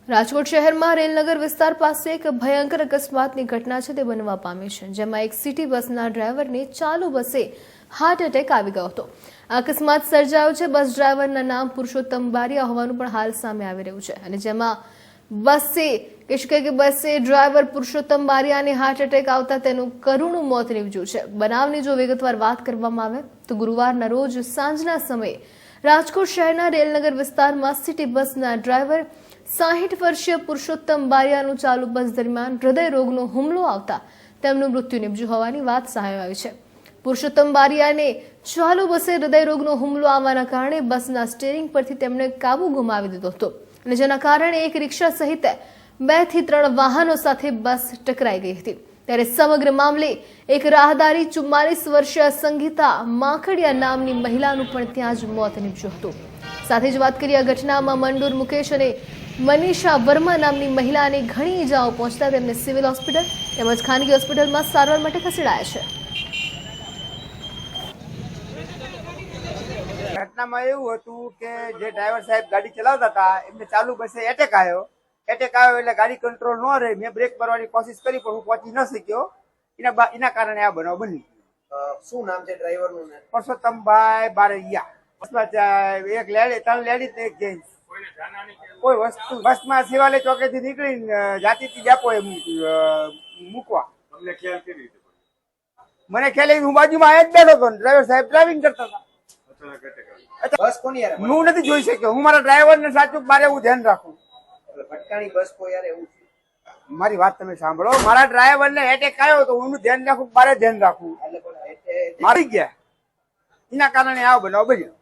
રાજકોટ શહેરમાં રેલનગર વિસ્તાર પાસે એક ભયંકર અકસ્માતની ઘટના છે તે બનવા પામી છે, જેમાં એક સિટી બસના ડ્રાઈવરને ચાલુ બસે હાર્ટ એટેક આવી ગયો હતો। આ અકસ્માત સર્જાયો છે। બસ ડ્રાઈવરના નામ પુરુષોત્તમ બારિયા હોવાનું પણ હાલ સામે આવી રહ્યું છે અને જેમાં બસે ડ્રાઈવર પુરુષોત્તમ બારિયાને હાર્ટ એટેક આવતા તેનું કરુણ મોત નીપજ્યું છે। બનાવની જો વિગતવાર વાત કરવામાં આવે તો ગુરુવારના રોજ સાંજના સમયે રાજકોટ શહેરના રેલનગર વિસ્તારમાં સિટી બસના ડ્રાઈવર 60 વર્ષીય પુરુષોત્તમ બારિયાનું ચાલુ બસ દરમિયાન હૃદય રોગનો હુમલો આવતા તેમનું મૃત્યુ નીપજ્યું હોવાની વાત સામે આવી છે। પુરુષોત્તમ બારિયાને ચાલુ બસે હૃદય રોગનો હુમલો આવવાના કારણે બસના સ્ટીયરિંગ પરથી તેમણે કાબુ ગુમાવી દીધો હતો અને જેના કારણે એક રિક્ષા સહિત 2 થી 3 વાહનો સાથે બસ ટકરાઈ ગઈ હતી। ત્યારે સમગ્ર મામલે એક રાહદારી 44 વર્ષીય સંગીતા માખડિયા નામની મહિલાનું પણ ત્યાં જ મોત નીપજ્યું હતું। સાથે જ વાત કરીએ આ ઘટનામાં મંડોર મુકેશ અને મનીષા વર્મા નામની મહિલાને ઘણી ઈજાઓ પહોંચતા તેમને સિવિલ હોસ્પિટલ તેમજ ખાનગી હોસ્પિટલમાં સારવાર માટે ખસેડાયા છે। ઘટનામાં એવું હતું કે જે ડ્રાઈવર સાહેબ ગાડી ચલાવતા હતા એમને ચાલુ બસે એટેક આવ્યો એટલે ગાડી કંટ્રોલ ન રહી। મેં બ્રેક મારવાની કોશિશ કરી પણ હું પહોંચી ન શક્યો। એના કારણે આ બનાવ બની। શું નામ છે ડ્રાઈવરનું? પુરુષોત્તમભાઈ બારૈયા। એક લેડી 3 લેડી એક જેન્ટ્સ। કોઈ વસ્તુ બસમાં શિવાલય ચોકેથી નીકળીને જાતીથી ડેપોએ મૂકવા। તમને ખ્યાલ કેવી રીતે પડ્યો? મને ખ્યાલ હું બાજુમાં આયા જ બેઠો હતો, ડ્રાઈવર સાહેબ ડ્રાઇવિંગ કરતા હતા। અચાનક એટેક આવ્યો। બસ કોની યાર? હું નથી જોઈ શક્યો। હું મારા ડ્રાઈવર ને સાચું મારે એવું ધ્યાન રાખું। ભટકાણી બસ કોઈ યાર એવું મારી વાત તમે સાંભળો। મારા ડ્રાઈવર ને એટેક આવ્યો તો હું ધ્યાન રાખું, મારે ધ્યાન રાખવું। મારી ગયા એના કારણે આ બનાવ બન્યો।